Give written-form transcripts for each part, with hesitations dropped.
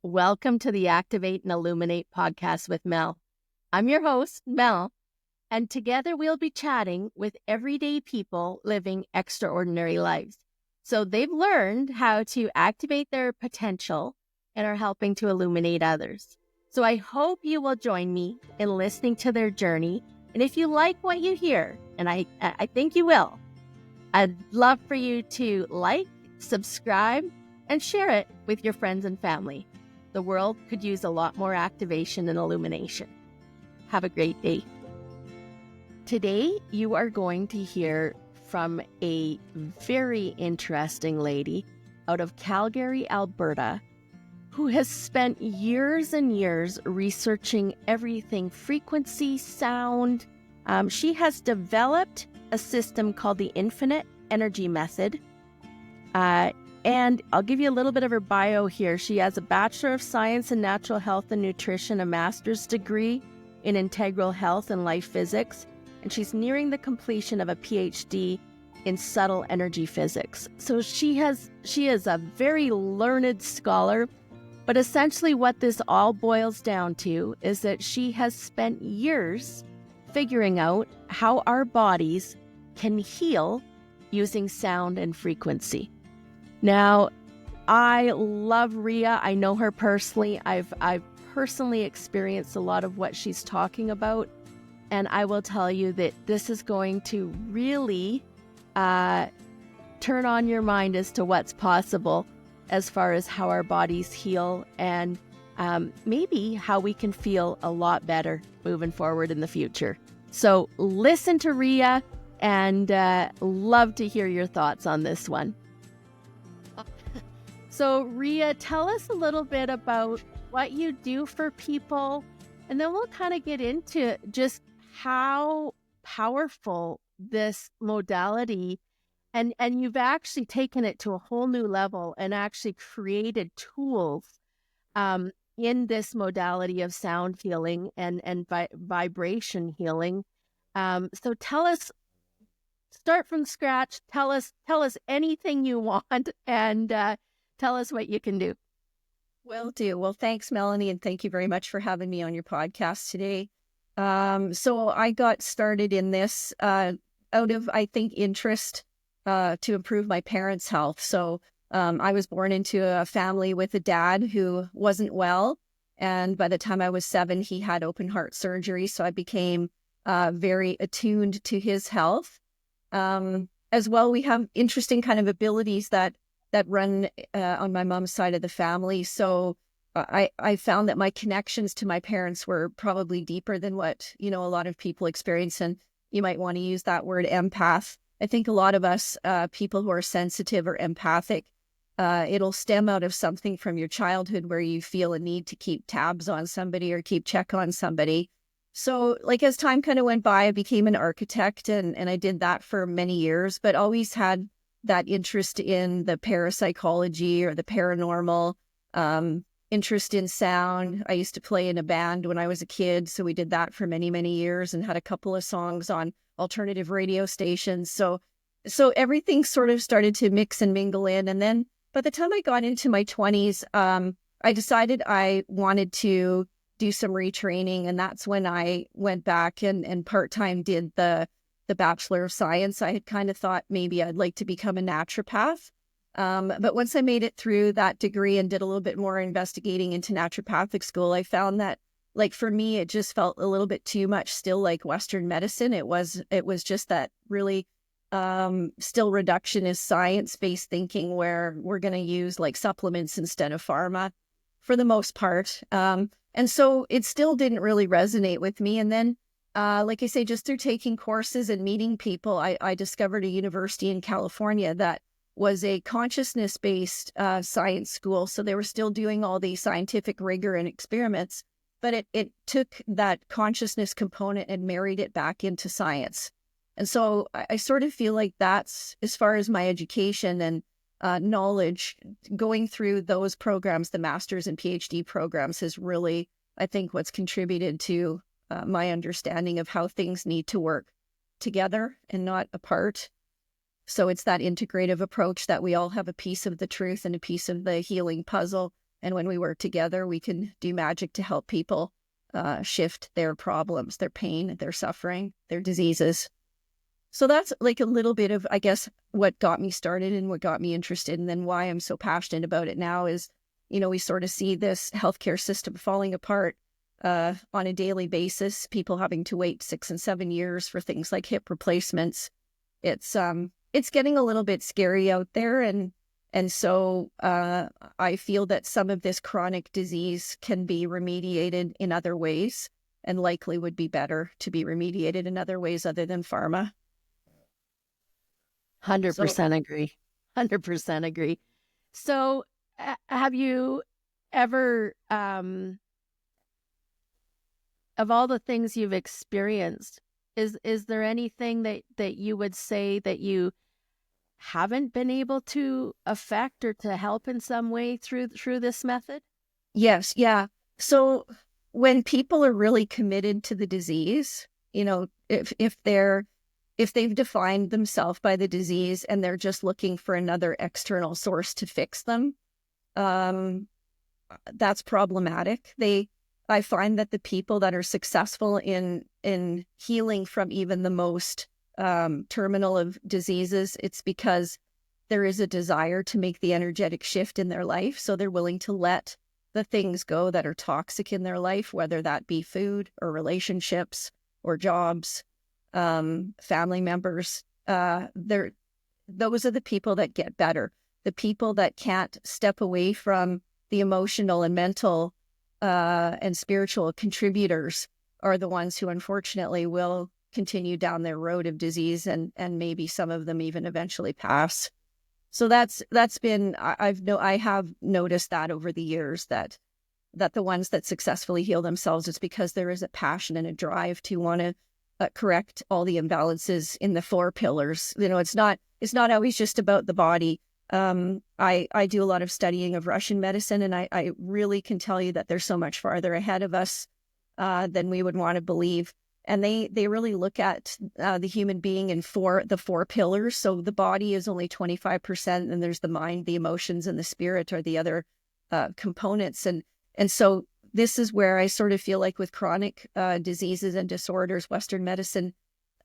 Welcome to the Activate and Illuminate podcast with Mel. I'm your host, Mel, and together we'll be chatting with everyday people living extraordinary lives. So they've learned how to activate their potential and are helping to illuminate others. So I hope you will join me in listening to their journey. And if you like what you hear, and I think you will, I'd love for you to like, subscribe, and share it with your friends and family. The world could use a lot more activation and illumination. Have a great day. Today, you are going to hear from a very interesting lady out of Calgary, Alberta, who has spent years and years researching everything frequency, sound. She has developed a system called the Infinite Energy Method. And I'll give you a little bit of her bio here. She has a Bachelor of Science in Natural Health and Nutrition, a master's degree in Integral Health and Life Physics, and she's nearing the completion of a PhD in Subtle Energy Physics. So she is a very learned scholar, but essentially what this all boils down to is that she has spent years figuring out how our bodies can heal using sound and frequency. Now, I love Rhea. I know her personally. I've personally experienced a lot of what she's talking about. And I will tell you that this is going to really turn on your mind as to what's possible as far as how our bodies heal and maybe how we can feel a lot better moving forward in the future. So listen to Rhea and love to hear your thoughts on this one. So Rhea, tell us a little bit about what you do for people, and then we'll kind of get into just how powerful this modality, and you've actually taken it to a whole new level and actually created tools in this modality of sound healing and vibration healing. So tell us, start from scratch. Tell us anything you want, and tell us what you can do. Will do. Well, thanks, Melanie, and thank you very much for having me on your podcast today. So I got started in this out of, I think, interest to improve my parents' health. So I was born into a family with a dad who wasn't well, and by the time I was 7, he had open heart surgery. So I became very attuned to his health. As well, we have interesting kind of abilities that run on my mom's side of the family. So I found that my connections to my parents were probably deeper than what, a lot of people experience. And you might want to use that word empath. I think a lot of us, people who are sensitive or empathic, it'll stem out of something from your childhood where you feel a need to keep tabs on somebody or keep check on somebody. So as time kind of went by, I became an architect and I did that for many years, but always had that interest in the parapsychology or the paranormal, interest in sound. I used to play in a band when I was a kid, so we did that for many, many years and had a couple of songs on alternative radio stations. So everything sort of started to mix and mingle in. And then by the time I got into my 20s, I decided I wanted to do some retraining. And that's when I went back and part-time did the Bachelor of Science. I had kind of thought maybe I'd like to become a naturopath. But once I made it through that degree and did a little bit more investigating into naturopathic school, I found that for me, it just felt a little bit too much still like Western medicine. It was just that really still reductionist science-based thinking where we're going to use supplements instead of pharma for the most part. And so it still didn't really resonate with me. And then like I say, just through taking courses and meeting people, I discovered a university in California that was a consciousness-based science school. So they were still doing all the scientific rigor and experiments, but it took that consciousness component and married it back into science. And so I sort of feel like that's, as far as my education and knowledge, going through those programs, the master's and PhD programs, is really, I think, what's contributed to my understanding of how things need to work together and not apart. So it's that integrative approach that we all have a piece of the truth and a piece of the healing puzzle, And when we work together, we can do magic to help people shift their problems, their pain, their suffering, their diseases. So that's like a little bit of, I guess, what got me started and what got me interested. And then why I'm so passionate about it now is, we sort of see this healthcare system falling apart on a daily basis, people having to wait 6 and 7 years for things like hip replacements. It's getting a little bit scary out there. And so I feel that some of this chronic disease can be remediated in other ways, and likely would be better to be remediated in other ways other than pharma. 100% agree. 100% agree. So have you ever, of all the things you've experienced, is there anything that you would say that you haven't been able to affect or to help in some way through this method? Yes, yeah. So when people are really committed to the disease, if they've defined themselves by the disease and they're just looking for another external source to fix them, that's problematic. I find that the people that are successful in healing from even the most terminal of diseases, it's because there is a desire to make the energetic shift in their life. So they're willing to let the things go that are toxic in their life, whether that be food or relationships or jobs, family members. Those are the people that get better. The people that can't step away from the emotional and mental and spiritual contributors are the ones who unfortunately will continue down their road of disease, and maybe some of them even eventually pass. So that's been, I have noticed that over the years that the ones that successfully heal themselves, it's because there is a passion and a drive to want to correct all the imbalances in the 4 pillars. It's not always just about the body. I do a lot of studying of Russian medicine, and I really can tell you that they're so much farther ahead of us than we would want to believe. And they really look at the human being in the 4 pillars. So the body is only 25%, and there's the mind, the emotions, and the spirit are the other components. And so this is where I sort of feel like with chronic diseases and disorders, Western medicine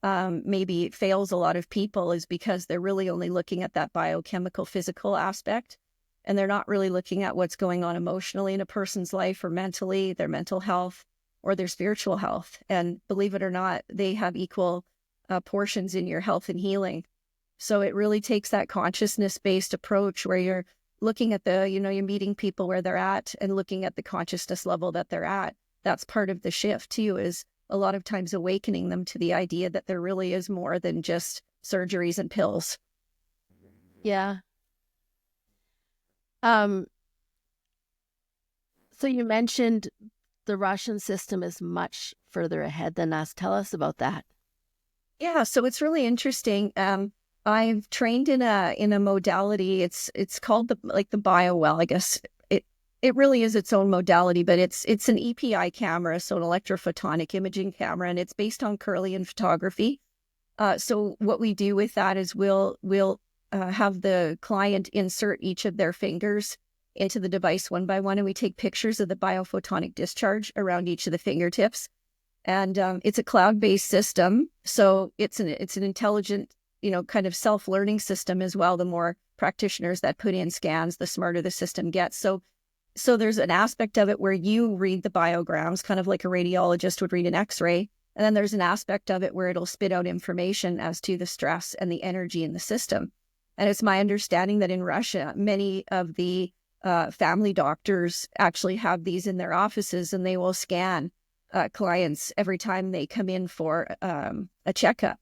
maybe fails a lot of people, is because they're really only looking at that biochemical, physical aspect. And they're not really looking at what's going on emotionally in a person's life, or mentally, their mental health, or their spiritual health. And believe it or not, they have equal portions in your health and healing. So it really takes that consciousness-based approach where you're looking at you're meeting people where they're at and looking at the consciousness level that they're at. That's part of the shift too, is a lot of times awakening them to the idea that there really is more than just surgeries and pills. Yeah. So you mentioned the Russian system is much further ahead than us. Tell us about that. Yeah, so it's really interesting. I've trained in a modality. It's called the BioWell. I guess it really is its own modality, but it's an EPI camera, so an electrophotonic imaging camera, and it's based on Kirlian photography. So what we do with that is we'll have the client insert each of their fingers into the device one by one, and we take pictures of the biophotonic discharge around each of the fingertips. And it's a cloud-based system, so it's an intelligent, kind of self-learning system as well. The more practitioners that put in scans, the smarter the system gets. So there's an aspect of it where you read the biograms, kind of like a radiologist would read an X-ray, and then there's an aspect of it where it'll spit out information as to the stress and the energy in the system. And it's my understanding that in Russia, many of the family doctors actually have these in their offices, and they will scan clients every time they come in for a checkup.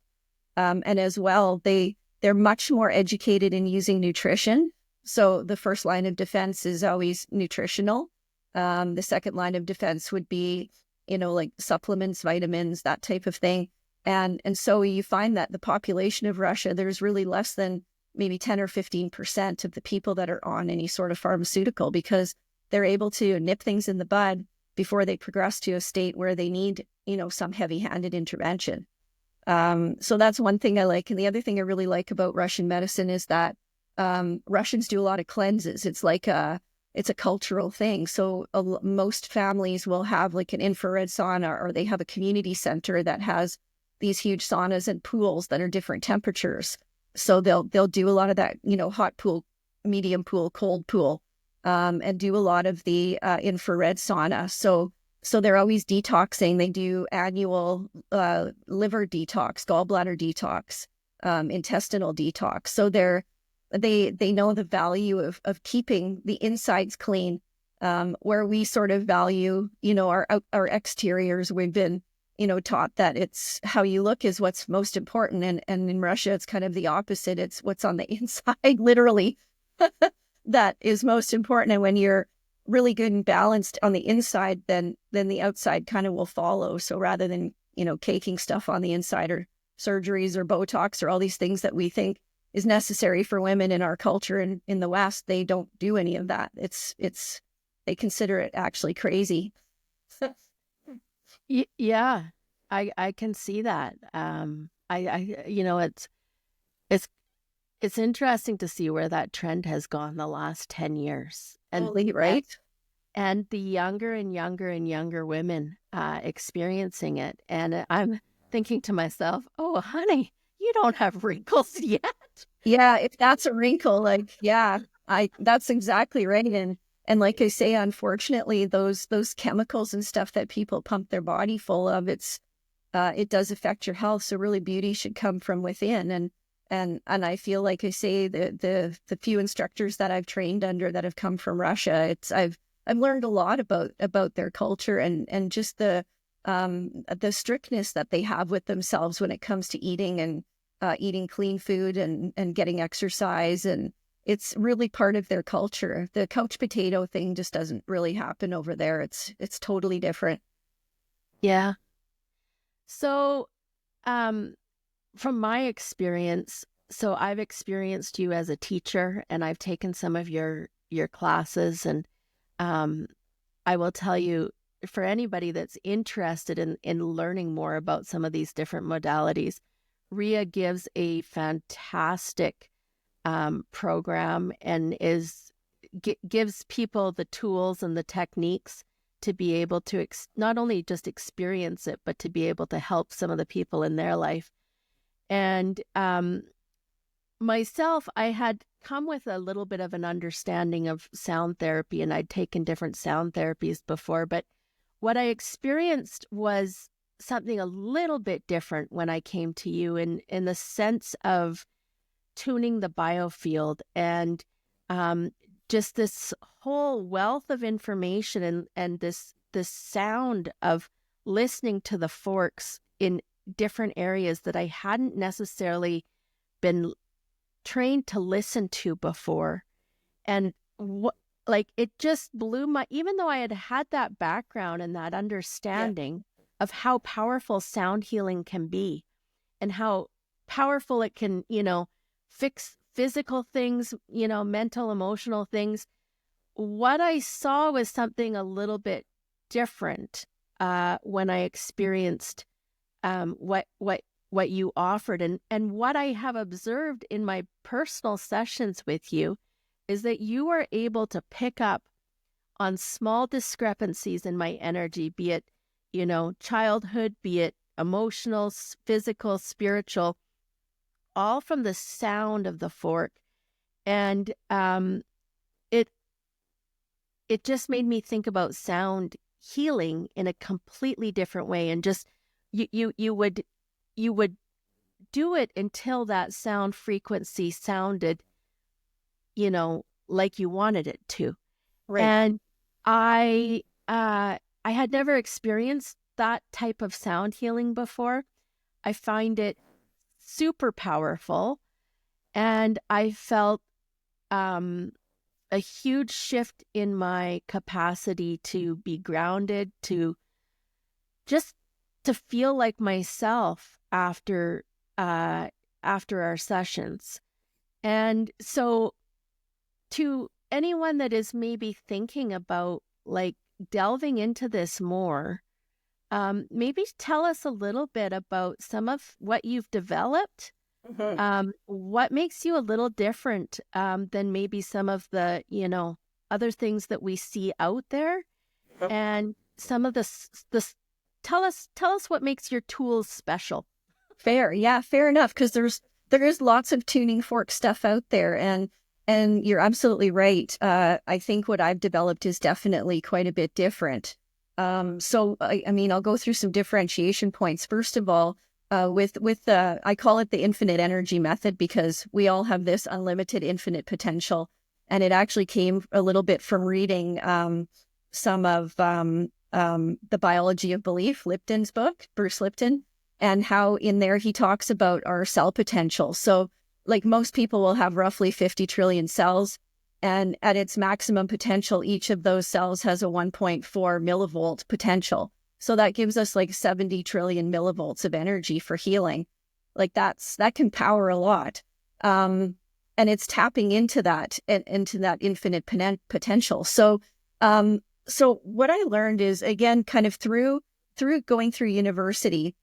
And as well, they're much more educated in using nutrition. So the first line of defense is always nutritional. The second line of defense would be, like supplements, vitamins, that type of thing. And so you find that the population of Russia, there's really less than maybe 10 or 15% of the people that are on any sort of pharmaceutical, because they're able to nip things in the bud before they progress to a state where they need, some heavy-handed intervention. So that's one thing I like. And the other thing I really like about Russian medicine is that Russians do a lot of cleanses. It's like a it's a cultural thing. So most families will have like an infrared sauna, or they have a community center that has these huge saunas and pools that are different temperatures. So they'll do a lot of that, hot pool, medium pool, cold pool, and do a lot of the infrared sauna. So they're always detoxing. They do annual liver detox, gallbladder detox, intestinal detox. So they know the value of keeping the insides clean, where we sort of value, our exteriors. We've been, taught that it's how you look is what's most important. And in Russia, it's kind of the opposite. It's what's on the inside, literally, that is most important. And when you're really good and balanced on the inside, then the outside kind of will follow. So rather than, caking stuff on the inside, or surgeries or Botox or all these things that we think is necessary for women in our culture and in the West, they don't do any of that. They consider it actually crazy. Yeah, I can see that. It's interesting to see where that trend has gone the last 10 years. Totally, right? And the younger and younger and younger women experiencing it. And I'm thinking to myself, oh, honey, you don't have wrinkles yet. Yeah, if that's a wrinkle, that's exactly right. And like I say, unfortunately, those chemicals and stuff that people pump their body full of, it does affect your health. So really, beauty should come from within. And I feel like I say the few instructors that I've trained under that have come from Russia, I've learned a lot about their culture and just the strictness that they have with themselves when it comes to eating and eating clean food and getting exercise. And it's really part of their culture. The couch potato thing just doesn't really happen over there. It's totally different. Yeah. So, from my experience, so I've experienced you as a teacher, and I've taken some of your classes, and I will tell you, for anybody that's interested in learning more about some of these different modalities, Rhea gives a fantastic program and gives people the tools and the techniques to be able to not only just experience it, but to be able to help some of the people in their life. And myself, I had come with a little bit of an understanding of sound therapy, and I'd taken different sound therapies before, but what I experienced was something a little bit different when I came to you in the sense of tuning the biofield and just this whole wealth of information and this sound of listening to the forks in different areas that I hadn't necessarily been trained to listen to before. And it just blew even though I had that background and that understanding of how powerful sound healing can be and how powerful it can, fix physical things, mental, emotional things. What I saw was something a little bit different when I experienced what you offered. And what I have observed in my personal sessions with you is that you are able to pick up on small discrepancies in my energy, be it, childhood, be it emotional, physical, spiritual, all from the sound of the fork. And it just made me think about sound healing in a completely different way. And just you would do it until that sound frequency sounded, like you wanted it to. Right. And I had never experienced that type of sound healing before. I find it super powerful, and I felt a huge shift in my capacity to be grounded, to feel like myself after our sessions. And so to anyone that is maybe thinking about delving into this more, maybe tell us a little bit about some of what you've developed. Mm-hmm. What makes you a little different than maybe some of the, other things that we see out there, and some of the tell us what makes your tools special. Fair. Yeah, fair enough. Because there is lots of tuning fork stuff out there, and you're absolutely right. I think what I've developed is definitely quite a bit different. So I mean, I'll go through some differentiation points. First of all, with I call it the infinite energy method, because we all have this unlimited infinite potential, and it actually came a little bit from reading some of the Biology of Belief, Lipton's book, Bruce Lipton, and how in there he talks about our cell potential. So like most people will have roughly 50 trillion cells, and at its maximum potential, each of those cells has a 1.4 millivolt potential. So that gives us like 70 trillion millivolts of energy for healing. Like that can power a lot. And it's tapping into that infinite potential. So what I learned is, again, kind of through going through university,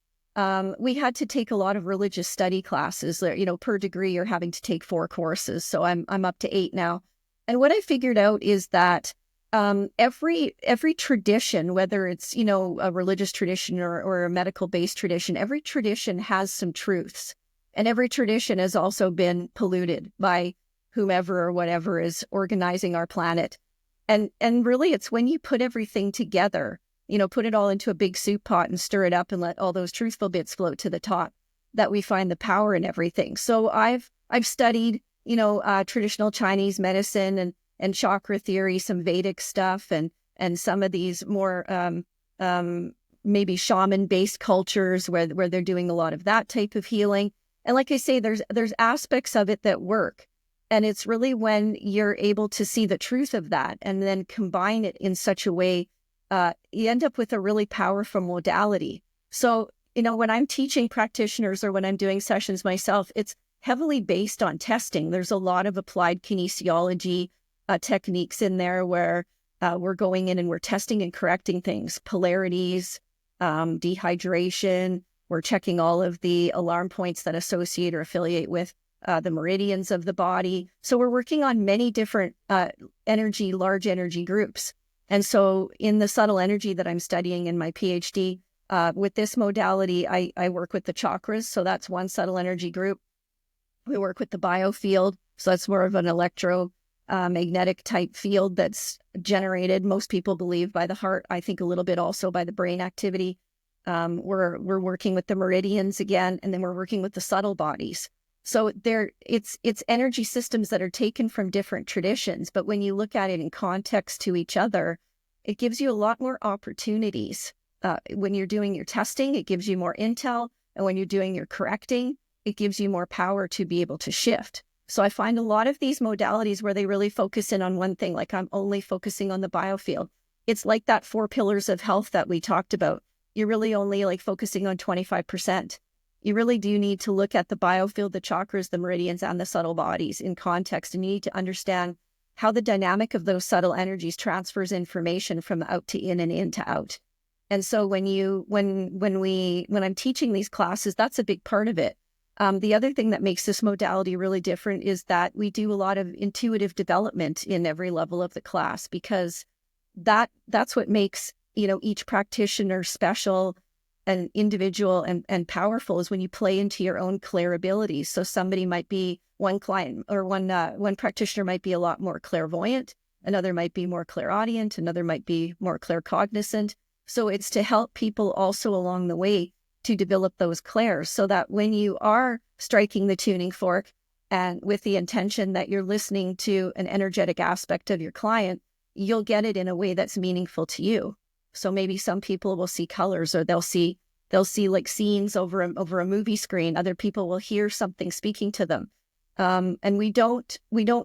we had to take a lot of religious study classes. Per degree, you're having to take 4 courses. So I'm up to 8 now. And what I figured out is that every tradition, whether it's, a religious tradition or a medical-based tradition, every tradition has some truths. And every tradition has also been polluted by whomever or whatever is organizing our planet. And really, it's when you put everything together, put it all into a big soup pot and stir it up and let all those truthful bits float to the top, that we find the power in everything. So I've studied, traditional Chinese medicine and chakra theory, some Vedic stuff, and some of these more maybe shaman-based cultures where they're doing a lot of that type of healing. And like I say, there's aspects of it that work. And it's really when you're able to see the truth of that and then combine it in such a way, you end up with a really powerful modality. So, when I'm teaching practitioners or when I'm doing sessions myself, it's heavily based on testing. There's a lot of applied kinesiology techniques in there where we're going in and we're testing and correcting things, polarities, dehydration. We're checking all of the alarm points that associate or affiliate with the meridians of the body. So we're working on many different large energy groups. And so in the subtle energy that I'm studying in my PhD, with this modality, I work with the chakras. So that's one subtle energy group. We work with the biofield. So that's more of an electromagnetic type field that's generated, most people believe, by the heart. I think a little bit also by the brain activity. We're working with the meridians again, and then we're working with the subtle bodies. So it's energy systems that are taken from different traditions, but when you look at it in context to each other, it gives you a lot more opportunities. When you're doing your testing, it gives you more intel, and when you're doing your correcting, it gives you more power to be able to shift. So I find a lot of these modalities where they really focus in on one thing, like I'm only focusing on the biofield. It's like that 4 pillars of health that we talked about. You're really only like focusing on 25%. You really do need to look at the biofield, the chakras, the meridians, and the subtle bodies in context. And you need to understand how the dynamic of those subtle energies transfers information from out to in and in to out. And so when I'm teaching these classes, that's a big part of it. The other thing that makes this modality really different is that we do a lot of intuitive development in every level of the class, because that's what makes, each practitioner special and individual and powerful, is when you play into your own clair abilities. So somebody might be, one client or one practitioner might be a lot more clairvoyant, another might be more clairaudient, another might be more claircognizant. So it's to help people also along the way to develop those clairs, so that when you are striking the tuning fork and with the intention that you're listening to an energetic aspect of your client, you'll get it in a way that's meaningful to you. So maybe some people will see colors, or they'll see like scenes over a movie screen. Other people will hear something speaking to them. And we don't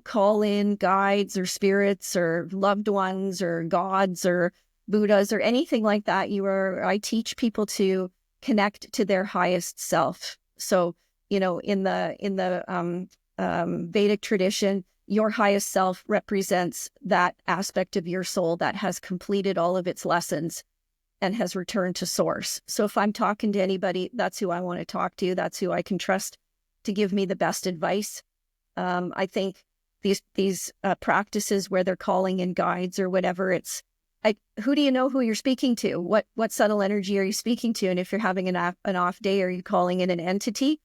call in guides or spirits or loved ones or gods or Buddhas or anything like that. I teach people to connect to their highest self. So, in the Vedic tradition, your highest self represents that aspect of your soul that has completed all of its lessons and has returned to source. So if I'm talking to anybody, that's who I want to talk to. That's who I can trust to give me the best advice. I think these practices where they're calling in guides or whatever, it's who do you know who you're speaking to? What subtle energy are you speaking to? And if you're having an off day, are you calling in an entity?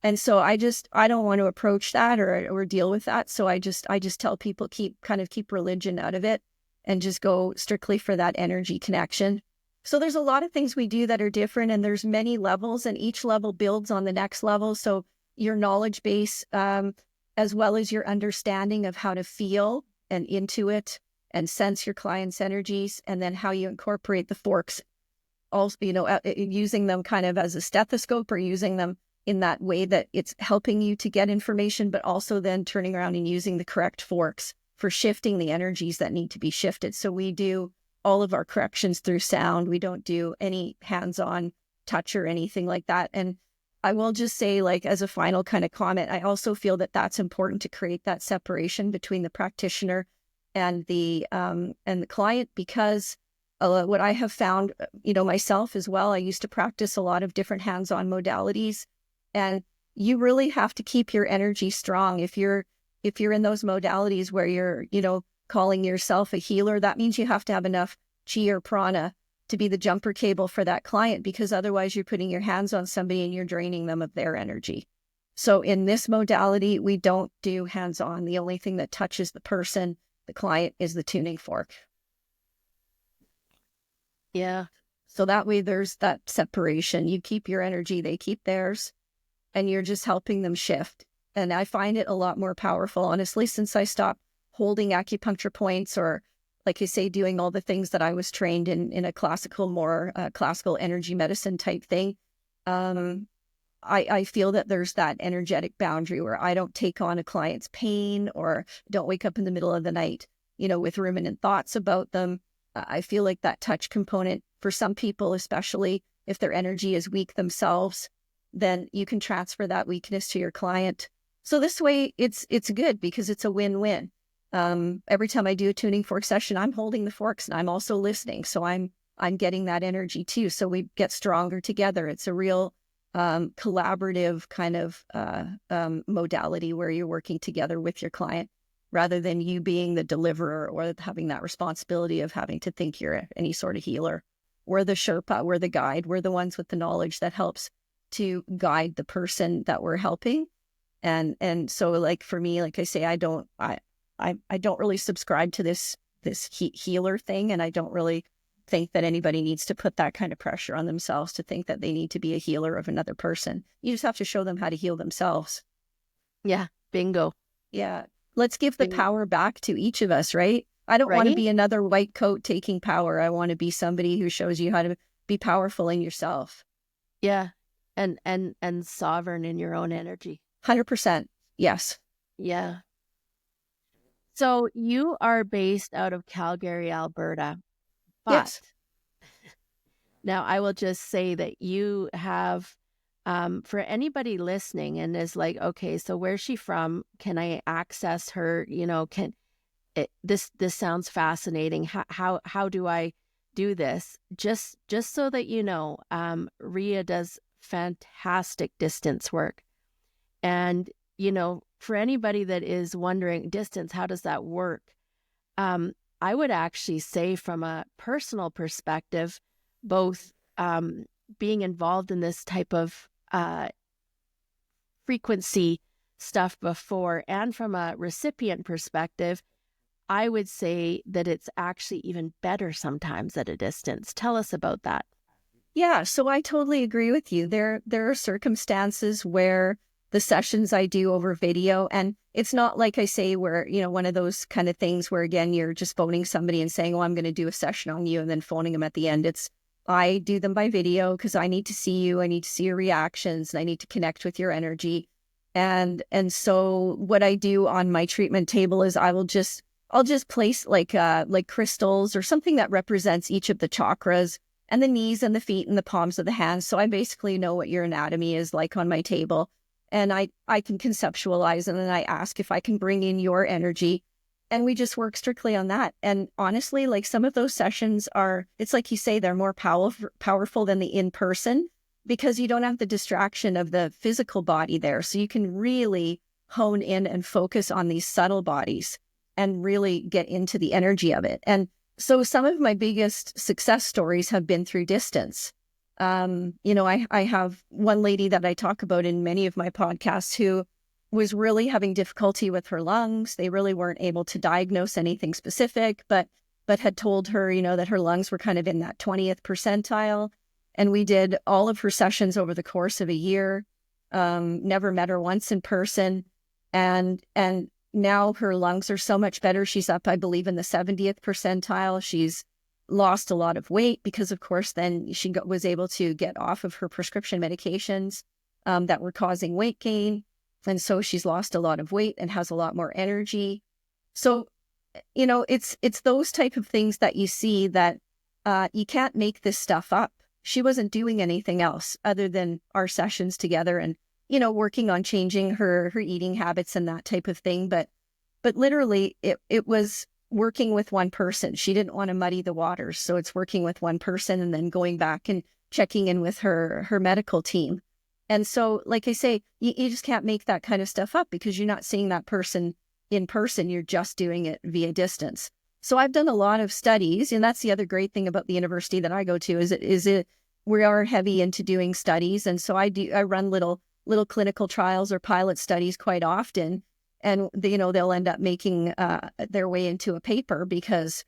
And so I don't want to approach that or deal with that. So I just tell people keep religion out of it and just go strictly for that energy connection. So there's a lot of things we do that are different, and there's many levels, and each level builds on the next level. So your knowledge base, as well as your understanding of how to feel and intuit and sense your client's energies, and then how you incorporate the forks, also, using them kind of as a stethoscope or using them in that way that it's helping you to get information, but also then turning around and using the correct forks for shifting the energies that need to be shifted. So we do all of our corrections through sound. We don't do any hands-on touch or anything like that. And I will just say, like, as a final kind of comment, I also feel that that's important to create that separation between the practitioner and the client, because what I have found, myself as well, I used to practice a lot of different hands-on modalities, and you really have to keep your energy strong. If you're in those modalities where you're, calling yourself a healer, that means you have to have enough chi or prana to be the jumper cable for that client, because otherwise you're putting your hands on somebody and you're draining them of their energy. So in this modality, we don't do hands-on. The only thing that touches the person, the client, is the tuning fork. Yeah. So that way there's that separation. You keep your energy, they keep theirs, and you're just helping them shift. And I find it a lot more powerful, honestly, since I stopped holding acupuncture points, or, like you say, doing all the things that I was trained in a classical energy medicine type thing. I feel that there's that energetic boundary where I don't take on a client's pain, or don't wake up in the middle of the night, with ruminant thoughts about them. I feel like that touch component, for some people, especially if their energy is weak themselves, then you can transfer that weakness to your client. So this way it's good, because it's a win-win. Every time I do a tuning fork session, I'm holding the forks and I'm also listening. So I'm getting that energy too. So we get stronger together. It's a real collaborative kind of modality where you're working together with your client, rather than you being the deliverer or having that responsibility of having to think you're any sort of healer. We're the Sherpa, we're the guide, we're the ones with the knowledge that helps to guide the person that we're helping. And so, like, for me, like I say, I don't really subscribe to this healer thing, and I don't really think that anybody needs to put that kind of pressure on themselves to think that they need to be a healer of another person. You just have to show them how to heal themselves. Yeah. Bingo. Yeah. Let's give the power back to each of us, right? I don't want to be another white coat taking power. I want to be somebody who shows you how to be powerful in yourself. Yeah. And sovereign in your own energy. 100%. Yes. Yeah. So you are based out of Calgary, Alberta. But yes. Now I will just say that you have, for anybody listening and is like, okay, so where's she from? Can I access her? This sounds fascinating. How do I do this? Just so that you know, Rhea does fantastic distance work. And, for anybody that is wondering, distance, how does that work? I would actually say, from a personal perspective, both being involved in this type of frequency stuff before, and from a recipient perspective, I would say that it's actually even better sometimes at a distance. Tell us about that. Yeah, so I totally agree with you. There are circumstances where the sessions I do over video, and it's not like I say where, one of those kind of things where, again, you're just phoning somebody and saying, oh, I'm going to do a session on you, and then phoning them at the end. I do them by video because I need to see you. I need to see your reactions, and I need to connect with your energy. And so what I do on my treatment table is I'll just place like crystals or something that represents each of the chakras, and the knees and the feet and the palms of the hands. So I basically know what your anatomy is like on my table. And I can conceptualize, and then I ask if I can bring in your energy. And we just work strictly on that. And honestly, like, some of those sessions it's like you say, they're more powerful than the in-person, because you don't have the distraction of the physical body there. So you can really hone in and focus on these subtle bodies and really get into the energy of it. And so some of my biggest success stories have been through distance. I have one lady that I talk about in many of my podcasts who was really having difficulty with her lungs. They really weren't able to diagnose anything specific, but had told her, that her lungs were kind of in that 20th percentile. And we did all of her sessions over the course of a year. Never met her once in person. And now her lungs are so much better. She's up, I believe, in the 70th percentile. She's lost a lot of weight because, of course, then she was able to get off of her prescription medications that were causing weight gain. And so she's lost a lot of weight and has a lot more energy. So, it's those type of things that you see that you can't make this stuff up. She wasn't doing anything else other than our sessions together and, working on changing her eating habits and that type of thing. But literally it was working with one person. She didn't want to muddy the waters. So it's working with one person and then going back and checking in with her medical team. And so, like I say, you just can't make that kind of stuff up because you're not seeing that person in person. You're just doing it via distance. So I've done a lot of studies, and that's the other great thing about the university that I go to is we are heavy into doing studies. And so I run little clinical trials or pilot studies quite often. And they'll end up making their way into a paper because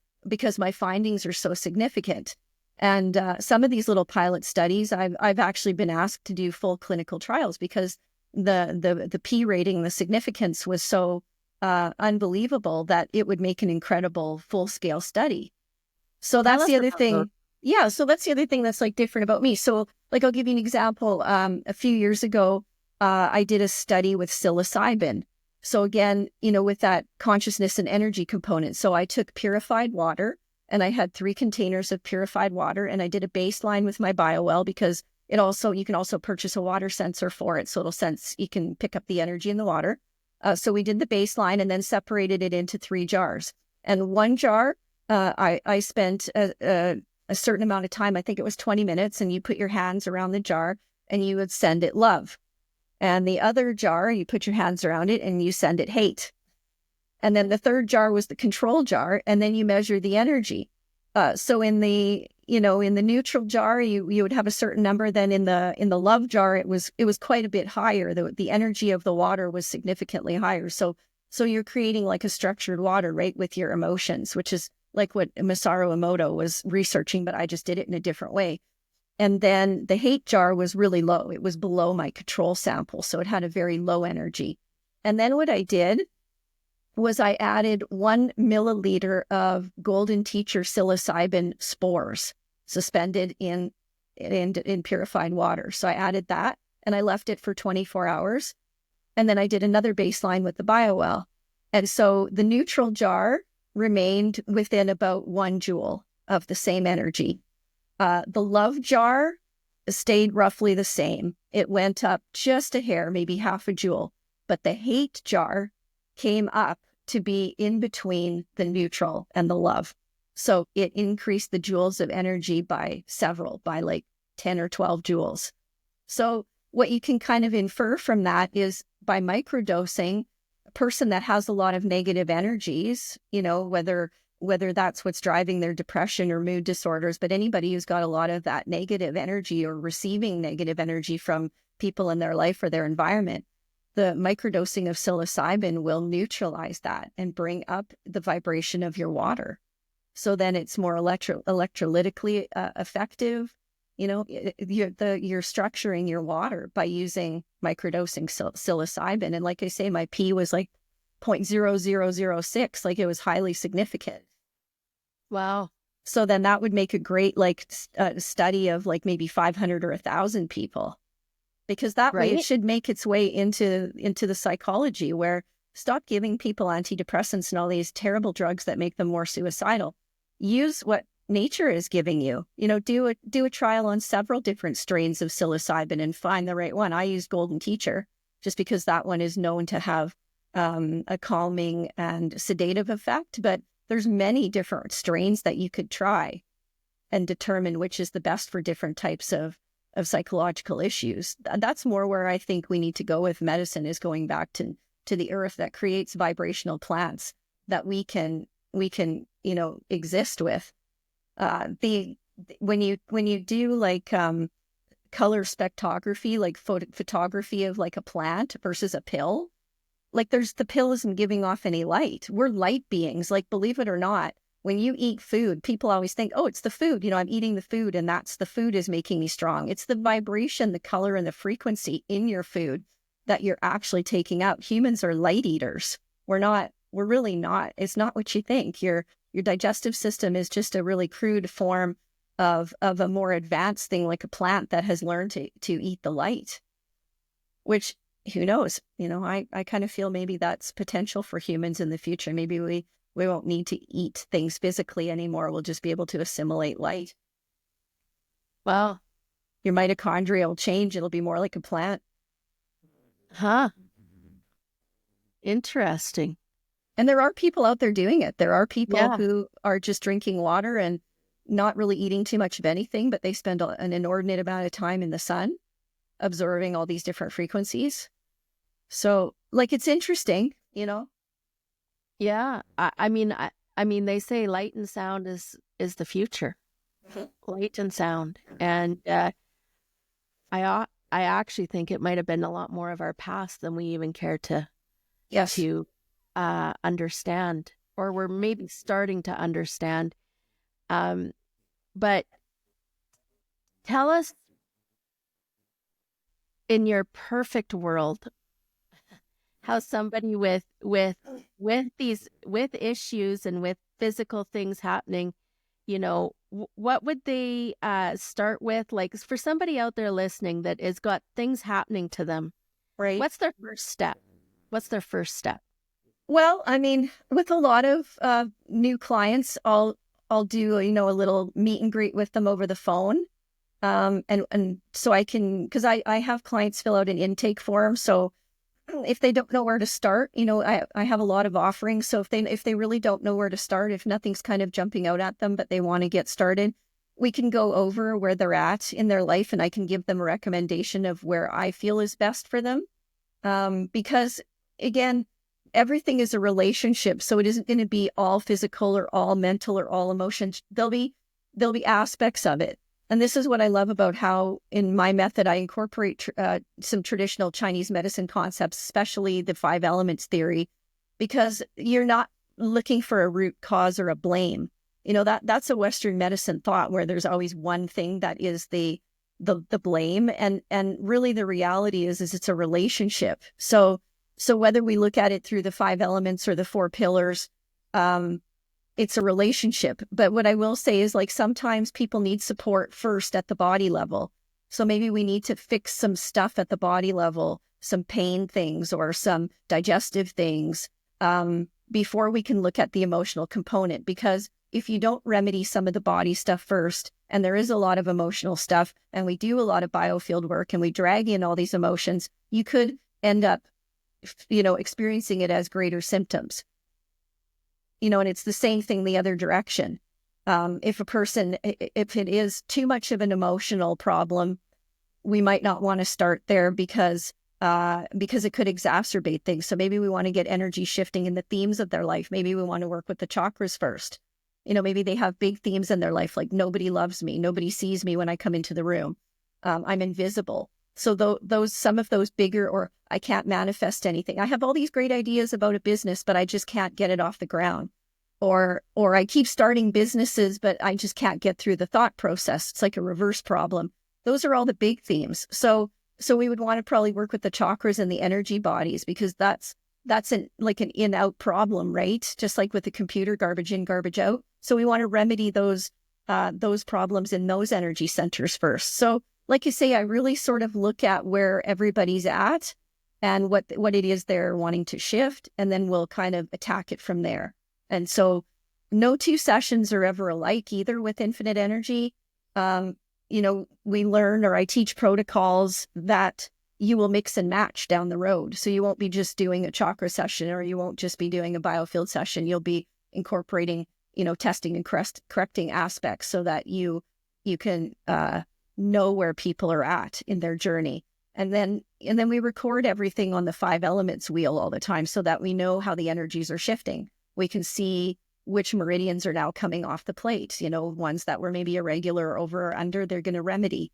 my findings are so significant. And some of these little pilot studies, I've actually been asked to do full clinical trials because the P rating, the significance was so unbelievable that it would make an incredible full scale study. So that's the other thing. Yeah, so that's the other thing that's like different about me. So like I'll give you an example. A few years ago, I did a study with psilocybin. So again, with that consciousness and energy component. So I took purified water. And I had 3 containers of purified water, and I did a baseline with my BioWell because you can also purchase a water sensor for it. So it'll sense, you can pick up the energy in the water. So we did the baseline and then separated it into 3 jars. And one jar, I spent a certain amount of time, I think it was 20 minutes, and you put your hands around the jar and you would send it love. And the other jar, you put your hands around it and you send it hate. And then the third jar was the control jar, and then you measure the energy. So in the neutral jar, you would have a certain number. Then in the love jar, it was quite a bit higher. The energy of the water was significantly higher. So you're creating like a structured water, right, with your emotions, which is like what Masaru Emoto was researching, but I just did it in a different way. And then the hate jar was really low. It was below my control sample, so it had a very low energy. And then what I did was I added 1 milliliter of golden teacher psilocybin spores suspended in purified water. So I added that and I left it for 24 hours. And then I did another baseline with the BioWell. And so the neutral jar remained within about 1 joule of the same energy. The love jar stayed roughly the same. It went up just a hair, maybe half a joule. But the hate jar came up to be in between the neutral and the love. So it increased the joules of energy by like 10 or 12 joules. So what you can kind of infer from that is by microdosing, a person that has a lot of negative energies, whether that's what's driving their depression or mood disorders, but anybody who's got a lot of that negative energy or receiving negative energy from people in their life or their environment, the microdosing of psilocybin will neutralize that and bring up the vibration of your water. So then it's more electrolytically effective. You're structuring your water by using microdosing psilocybin. And like I say, my P was like 0.0006, like it was highly significant. Wow. So then that would make a great study of like maybe 500 or 1,000 people. Because that way it should make its way into the psychology where stop giving people antidepressants and all these terrible drugs that make them more suicidal. Use what nature is giving you. Do a trial on several different strains of psilocybin and find the right one. I used Golden Teacher just because that one is known to have a calming and sedative effect. But there's many different strains that you could try and determine which is the best for different types of psychological issues. That's more where I think we need to go with medicine, is going back to to the earth that creates vibrational plants that we can exist with. When you do like color spectrography, like photography of like a plant versus a pill, like the pill isn't giving off any light. We're light beings, like, believe it or not. When you eat food, people always think, oh, it's the food. I'm eating the food and that's the food is making me strong. It's the vibration, the color, and the frequency in your food that you're actually taking out. Humans are light eaters. We're really not. It's not what you think. Your digestive system is just a really crude form of a more advanced thing, like a plant that has learned to eat the light, which, who knows? I kind of feel maybe that's potential for humans in the future. Maybe we won't need to eat things physically anymore. We'll just be able to assimilate light. Well, your mitochondria will change. It'll be more like a plant. Huh. Interesting. And there are people out there doing it. There are people who are just drinking water and not really eating too much of anything, but they spend an inordinate amount of time in the sun absorbing all these different frequencies. So, like, it's interesting, Yeah. I mean, they say light and sound is the future. Mm-hmm. Light and sound. And I actually think it might have been a lot more of our past than we even care to understand, or we're maybe starting to understand. But tell us, in your perfect world, how somebody with issues and with physical things happening, what would they start with? Like, for somebody out there listening that has got things happening to them, right? What's their first step? Well, I mean, with a lot of new clients, I'll do a little meet and greet with them over the phone, and so I can, because I have clients fill out an intake form. So if they don't know where to start, I have a lot of offerings. So if they really don't know where to start, if nothing's kind of jumping out at them, but they want to get started, we can go over where they're at in their life, and I can give them a recommendation of where I feel is best for them. Because again, everything is a relationship. So it isn't going to be all physical or all mental or all emotions. There'll be aspects of it. And this is what I love about how in my method, I incorporate some traditional Chinese medicine concepts, especially the 5 elements theory, because you're not looking for a root cause or a blame. That's a Western medicine thought where there's always one thing that is the blame. And really the reality is it's a relationship. So whether we look at it through the 5 elements or the 4 pillars, it's a relationship. But what I will say is, like, sometimes people need support first at the body level. So maybe we need to fix some stuff at the body level, some pain things or some digestive things, before we can look at the emotional component. Because if you don't remedy some of the body stuff first, and there is a lot of emotional stuff, and we do a lot of biofield work and we drag in all these emotions, you could end up, experiencing it as greater symptoms. And it's the same thing the other direction. If it is too much of an emotional problem, we might not want to start there because it could exacerbate things. So maybe we want to get energy shifting in the themes of their life. Maybe we want to work with the chakras first. Maybe they have big themes in their life, like nobody loves me, nobody sees me when I come into the room, I'm invisible. So some of those bigger, or I can't manifest anything. I have all these great ideas about a business, but I just can't get it off the ground. Or I keep starting businesses, but I just can't get through the thought process. It's like a reverse problem. Those are all the big themes. So we would want to probably work with the chakras and the energy bodies, because that's an in-out problem, right? Just like with the computer, garbage in, garbage out. So we want to remedy those problems in those energy centers first. So like you say, I really sort of look at where everybody's at and what it is they're wanting to shift, and then we'll kind of attack it from there. And so no 2 sessions are ever alike either with infinite energy. We learn, or I teach protocols that you will mix and match down the road. So you won't be just doing a chakra session, or you won't just be doing a biofield session. You'll be incorporating, testing and correcting aspects so that you can know where people are at in their journey. And then we record everything on the 5 elements wheel all the time so that we know how the energies are shifting. We can see which meridians are now coming off the plate, ones that were maybe irregular or over or under, they're going to remedy.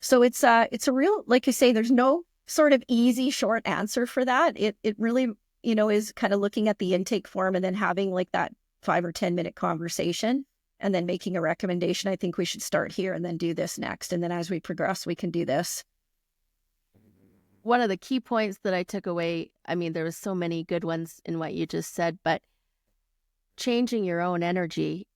So it's a real, like I say, there's no sort of easy, short answer for that. It really, is kind of looking at the intake form and then having like that 5 or 10 minute conversation and then making a recommendation. I think we should start here and then do this next. And then as we progress, we can do this. One of the key points that I took away, I mean, there was so many good ones in what you just said, but changing your own energy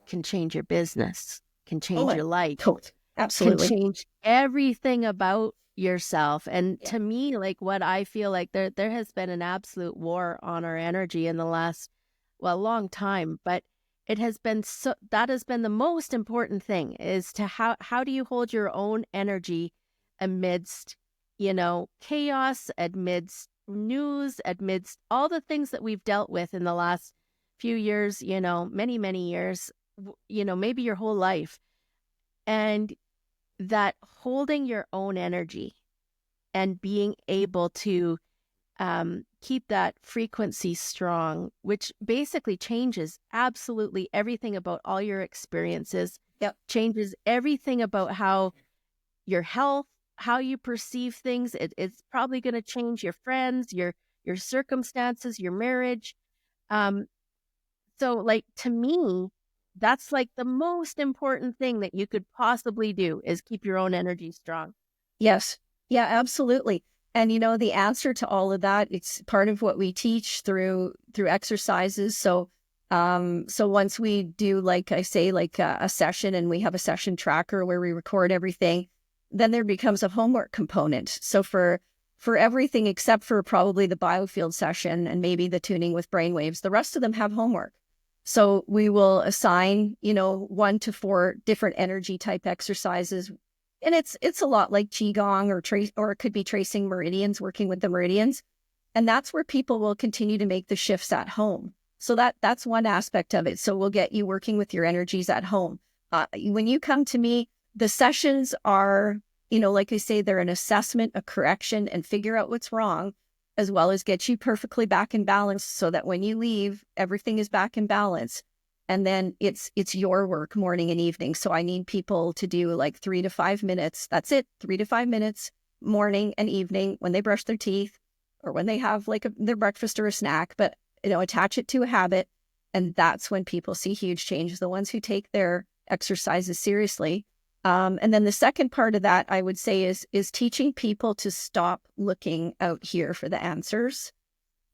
can change your business, can change your life. Totally. Absolutely. Can change everything about yourself. And to me, like what I feel like there has been an absolute war on our energy in the last, long time, but it has been that has been the most important thing, is to how do you hold your own energy amidst, chaos, amidst news, amidst all the things that we've dealt with in the last few years, many, many years, maybe your whole life. And that holding your own energy and being able to keep that frequency strong, which basically changes absolutely everything about all your experiences. Yep. Changes everything about how your health, how you perceive things. It's probably going to change your friends, your circumstances, your marriage. So like, to me, that's like the most important thing that you could possibly do, is keep your own energy strong. Yes. Yeah, absolutely. And, the answer to all of that, it's part of what we teach through exercises. So, once we do, like I say, like a session, and we have a session tracker where we record everything, then there becomes a homework component. So for everything except for probably the biofield session and maybe the tuning with brainwaves, the rest of them have homework. So we will assign, 1 to 4 different energy type exercises. And it's a lot like Qigong or it could be tracing meridians, working with the meridians. And that's where people will continue to make the shifts at home. So that's one aspect of it. So we'll get you working with your energies at home. When you come to me, the sessions are, like I say, they're an assessment, a correction, and figure out what's wrong, as well as get you perfectly back in balance so that when you leave, everything is back in balance. And then it's your work morning and evening. So I need people to do like 3 to 5 minutes. That's it. 3 to 5 minutes morning and evening when they brush their teeth or when they have like their breakfast or a snack, but attach it to a habit. And that's when people see huge changes, the ones who take their exercises seriously. And then the second part of that, I would say, is teaching people to stop looking out here for the answers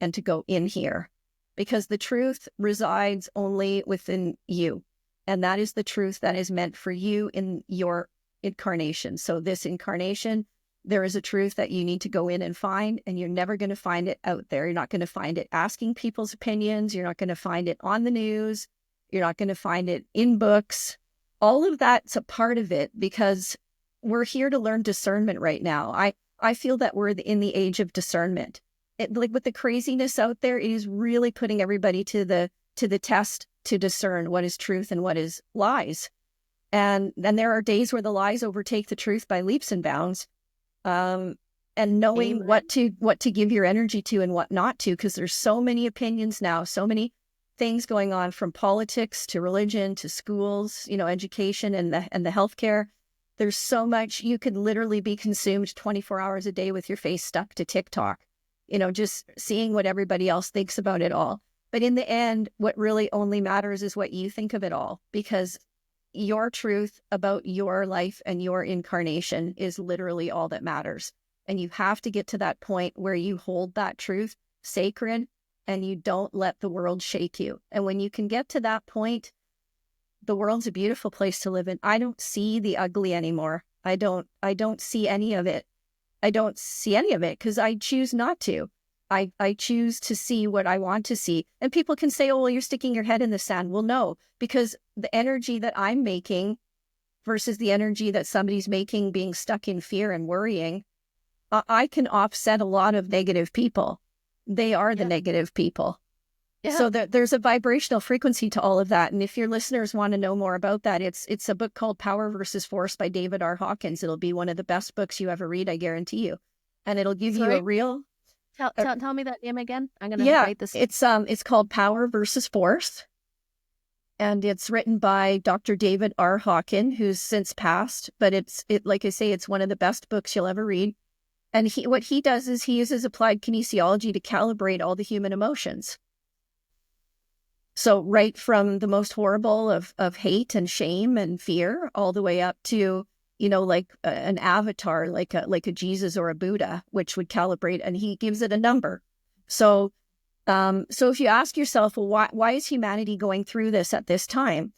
and to go in here, because the truth resides only within you. And that is the truth that is meant for you in your incarnation. So this incarnation, there is a truth that you need to go in and find, and you're never going to find it out there. You're not going to find it asking people's opinions. You're not going to find it on the news. You're not going to find it in books. All of that's a part of it, because we're here to learn discernment right now. I feel that we're in the age of discernment. Like with the craziness out there, it is really putting everybody to the test to discern what is truth and what is lies. And then there are days where the lies overtake the truth by leaps and bounds. And knowing Amen. what to give your energy to and what not to, because there's so many opinions now, so many things going on, from politics to religion to schools, education and the healthcare. There's so much. You could literally be consumed 24 hours a day with your face stuck to TikTok, just seeing what everybody else thinks about it all. But in the end, what really only matters is what you think of it all, because your truth about your life and your incarnation is literally all that matters. And you have to get to that point where you hold that truth sacred and you don't let the world shake you. And when you can get to that point, the world's a beautiful place to live in. I don't see the ugly anymore. I don't see any of it. I don't see any of it because I choose not to. I choose to see what I want to see. And people can say, oh, well, you're sticking your head in the sand. Well, no, because the energy that I'm making versus the energy that somebody's making being stuck in fear and worrying, I can offset a lot of negative people. They are the negative people. Yeah. So there's a vibrational frequency to all of that. And if your listeners want to know more about that, it's a book called Power versus Force by David R. Hawkins. It'll be one of the best books you ever read, I guarantee you. And it'll give you a real... Tell me that name again. I'm going to Yeah, write this. it's called Power versus Force. And it's written by Dr. David R. Hawkins, who's since passed. But like I say, it's one of the best books you'll ever read. And what he does is he uses applied kinesiology to calibrate all the human emotions. So right from the most horrible of hate and shame and fear, all the way up to, like an avatar, like a Jesus or a Buddha, which would calibrate, and he gives it a number. So if you ask yourself, well, why is humanity going through this at this time?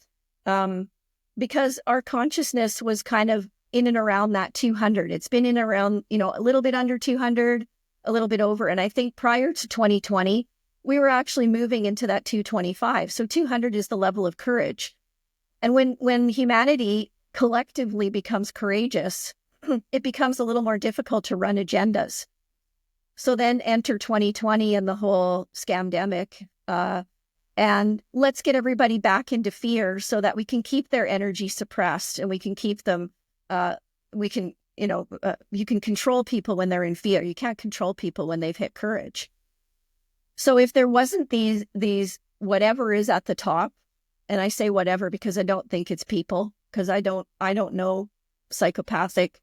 Because our consciousness was kind of in and around that 200. It's been in around, a little bit under 200, a little bit over. And I think prior to 2020, we were actually moving into that 225. So 200 is the level of courage. And when humanity collectively becomes courageous, it becomes a little more difficult to run agendas. So then enter 2020 and the whole scamdemic. And let's get everybody back into fear so that we can keep their energy suppressed and we can keep them, you can control people when they're in fear. You can't control people when they've hit courage. So if there wasn't these whatever is at the top, and I say whatever because I don't think it's people, because I don't know psychopathic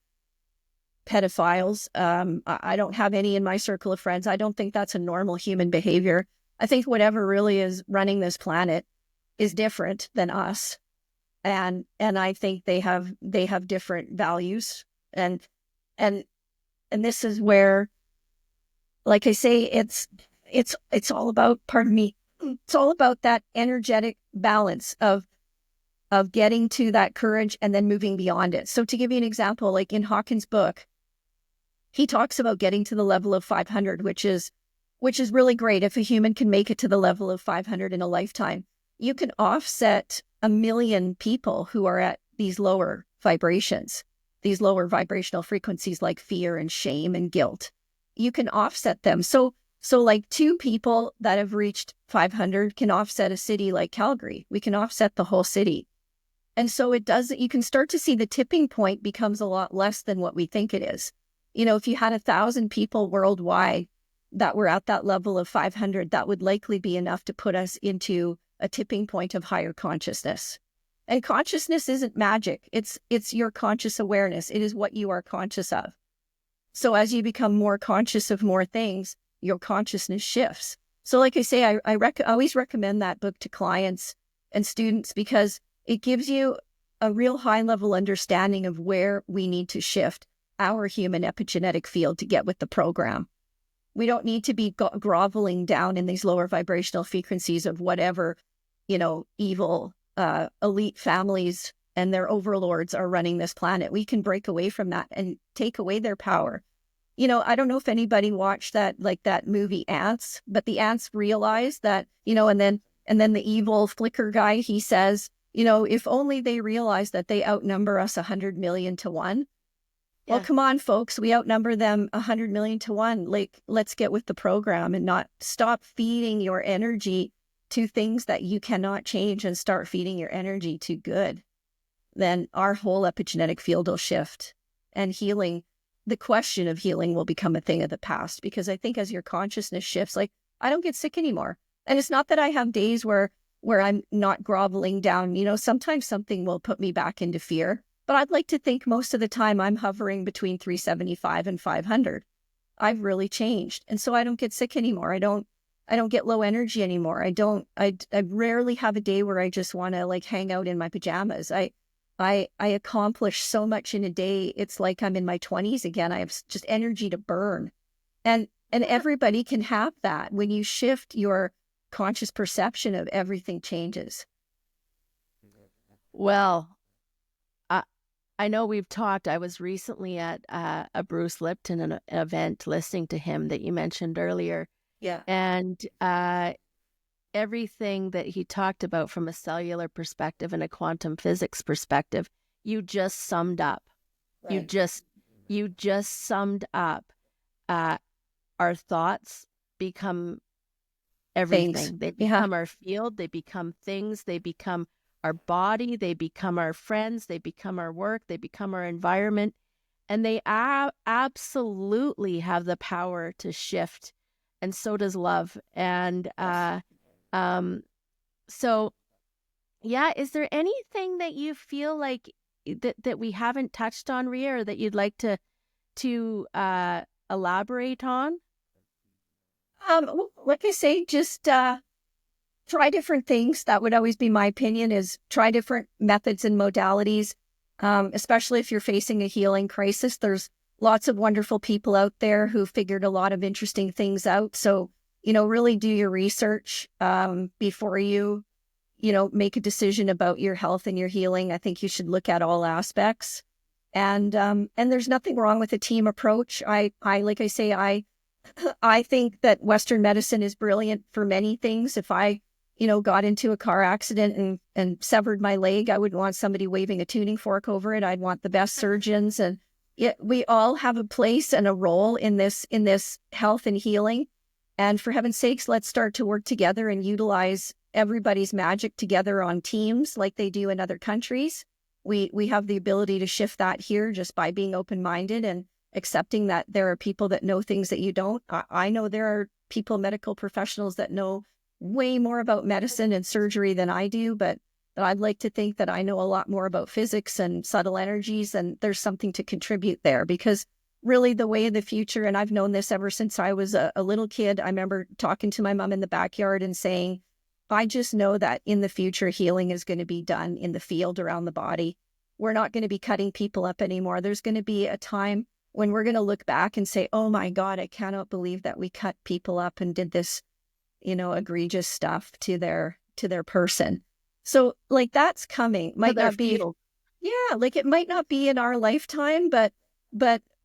pedophiles. I don't have any in my circle of friends. I don't think that's a normal human behavior. I think whatever really is running this planet is different than us. And I think they have different values. And this is where, like I say, it's all about, pardon me, it's all about that energetic balance of getting to that courage and then moving beyond it. So to give you an example, like in Hawkins' book, he talks about getting to the level of 500, which is really great. If a human can make it to the level of 500 in a lifetime, you can offset 1 million people who are at these lower vibrations, these lower vibrational frequencies like fear and shame and guilt. You can offset them. So like 2 people that have reached 500 can offset a city like Calgary. We can offset the whole city. And so you can start to see the tipping point becomes a lot less than what we think it is. If you had 1,000 people worldwide that were at that level of 500, that would likely be enough to put us into a tipping point of higher consciousness. And consciousness isn't magic. It's your conscious awareness. It is what you are conscious of. So as you become more conscious of more things, your consciousness shifts. So like I say, I always recommend that book to clients and students because it gives you a real high level understanding of where we need to shift our human epigenetic field to get with the program. We don't need to be groveling down in these lower vibrational frequencies of whatever, evil elite families and their overlords are running this planet. We can break away from that and take away their power. I don't know if anybody watched that movie Ants, but the ants realized that, and then the evil flicker guy, he says, if only they realize that they outnumber us 100 million to 1. Yeah. Well, come on, folks, we outnumber them 100 million to 1. Like, let's get with the program and not stop feeding your energy to things that you cannot change and start feeding your energy to good. Then our whole epigenetic field will shift and healing. The question of healing will become a thing of the past because I think as your consciousness shifts, like I don't get sick anymore. And it's not that I have days where I'm not groveling down. Sometimes something will put me back into fear, but I'd like to think most of the time I'm hovering between 375 and 500. I've really changed. And so I don't get sick anymore. I don't get low energy anymore. I rarely have a day where I just want to like hang out in my pajamas. I accomplish so much in a day. It's like I'm in my 20s again. I have just energy to burn. And everybody can have that. When you shift your conscious perception of everything changes. Well, I know we've talked. I was recently at a Bruce Lipton event listening to him that you mentioned earlier. Yeah. And everything that he talked about from a cellular perspective and a quantum physics perspective, you just summed up. Right. You just summed up. Our thoughts become everything. They Yeah. become our field, they become things, they become our body, they become our friends, they become our work, they become our environment, and they absolutely have the power to shift, and so does love. And um, so yeah, is there anything that you feel like that we haven't touched on, Rhea, or that you'd like to elaborate on? Like I say, just try different things. That would always be my opinion, is try different methods and modalities, especially if you're facing a healing crisis. There's lots of wonderful people out there who figured a lot of interesting things out. So, really do your research before you, make a decision about your health and your healing. I think you should look at all aspects. And there's nothing wrong with a team approach. Like I say, I think that Western medicine is brilliant for many things. If I, got into a car accident and severed my leg, I would want somebody waving a tuning fork over it. I'd want the best surgeons. And yet we all have a place and a role in this health and healing. And for heaven's sakes, let's start to work together and utilize everybody's magic together on teams like they do in other countries. We have the ability to shift that here just by being open-minded and accepting that there are people that know things that you don't. I know there are people, medical professionals, that know way more about medicine and surgery than I do, but I'd like to think that I know a lot more about physics and subtle energies, and there's something to contribute there, because really the way of the future, and I've known this ever since I was a little kid. I remember talking to my mom in the backyard and saying, I just know that in the future, healing is going to be done in the field around the body. We're not going to be cutting people up anymore. There's going to be a time when we're going to look back and say, oh my God, I cannot believe that we cut people up and did this, egregious stuff to their person. So like that's coming. Might not be, Field. yeah, like it might not be in our lifetime, but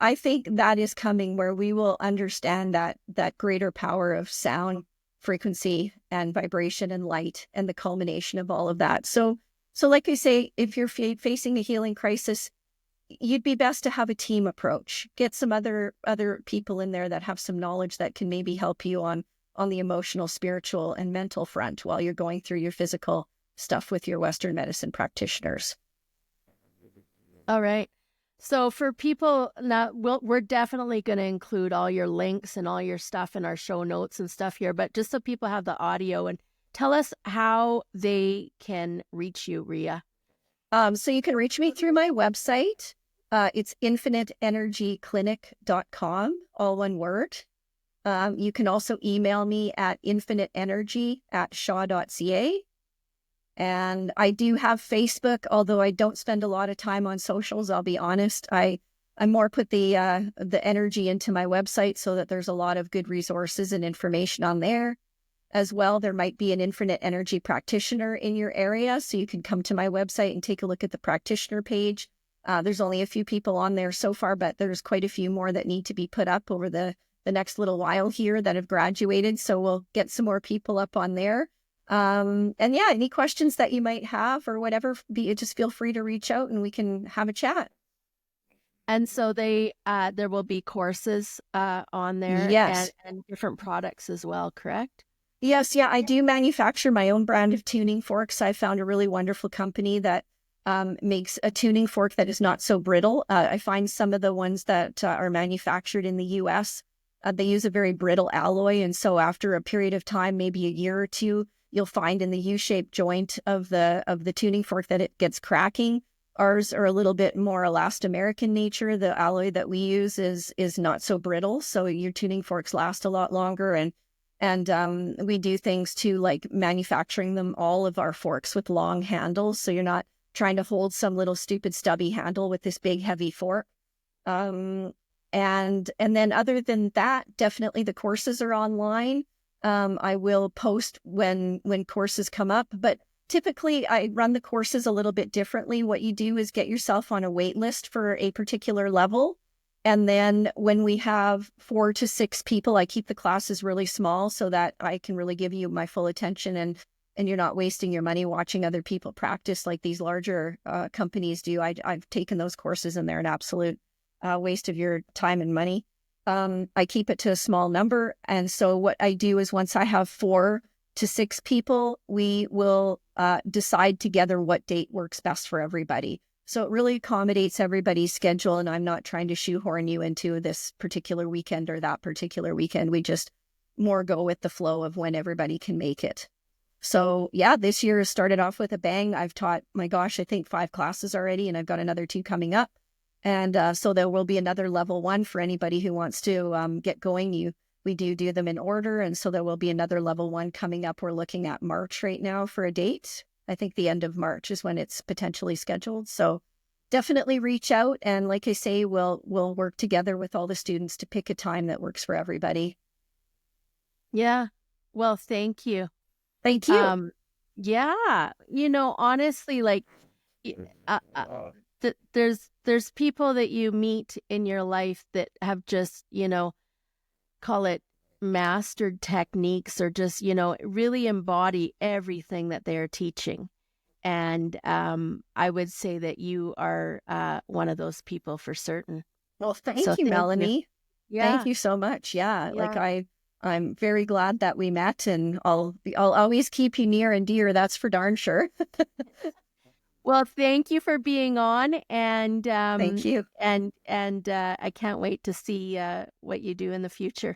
I think that is coming, where we will understand that greater power of sound, frequency, and vibration and light, and the culmination of all of that. So like I say, if you're facing a healing crisis, you'd be best to have a team approach. Get some other people in there that have some knowledge that can maybe help you on the emotional, spiritual, and mental front while you're going through your physical stuff with your Western medicine practitioners. All right. So for people now, we're definitely going to include all your links and all your stuff in our show notes and stuff here, but just so people have the audio, and tell us how they can reach you, Rhea. So you can reach me through my website. It's infiniteenergyclinic.com, all one word. You can also email me at infiniteenergy@shaw.ca. And I do have Facebook, although I don't spend a lot of time on socials, I'll be honest. I more put the energy into my website so that there's a lot of good resources and information on there. As well, there might be an infinite energy practitioner in your area, so you can come to my website and take a look at the practitioner page. There's only a few people on there so far, but there's quite a few more that need to be put up over the next little while here that have graduated. So we'll get some more people up on there. And yeah, any questions that you might have or whatever, just feel free to reach out and we can have a chat. And so there will be courses on there, yes, and different products as well, correct? Yes, yeah, I do manufacture my own brand of tuning forks. I found a really wonderful company that makes a tuning fork that is not so brittle. I find some of the ones that are manufactured in the US, they use a very brittle alloy. And so after a period of time, maybe a year or two, you'll find in the U-shaped joint of the tuning fork that it gets cracking. Ours are a little bit more elastomeric nature. The alloy that we use is not so brittle. So your tuning forks last a lot longer. And we do things to like manufacturing them, all of our forks, with long handles. So you're not trying to hold some little stupid stubby handle with this big heavy fork. And then other than that, definitely the courses are online. I will post when courses come up, but typically I run the courses a little bit differently. What you do is get yourself on a wait list for a particular level. And then when we have 4 to 6 people, I keep the classes really small so that I can really give you my full attention, and you're not wasting your money watching other people practice like these larger companies do. I've taken those courses and they're an absolute waste of your time and money. I keep it to a small number. And so what I do is once I have 4 to 6 people, we will decide together what date works best for everybody. So it really accommodates everybody's schedule. And I'm not trying to shoehorn you into this particular weekend or that particular weekend. We just more go with the flow of when everybody can make it. So yeah, this year started off with a bang. I've taught, my gosh, I think 5 classes already, and I've got another 2 coming up. And so there will be another level 1 for anybody who wants to get going. We do them in order. And so there will be another level 1 coming up. We're looking at March right now for a date. I think the end of March is when it's potentially scheduled. So definitely reach out. And like I say, we'll work together with all the students to pick a time that works for everybody. Yeah. Well, thank you. Thank you. Yeah. Honestly, like, there's people that you meet in your life that have just, call it mastered techniques, or just, really embody everything that they are teaching. And I would say that you are one of those people for certain. Well, thank So you, thank you. Melanie. Yeah. Thank you so much. Yeah. Yeah. I'm very glad that we met, and I'll always keep you near and dear. That's for darn sure. Well, thank you for being on, and Thank you. and I can't wait to see what you do in the future.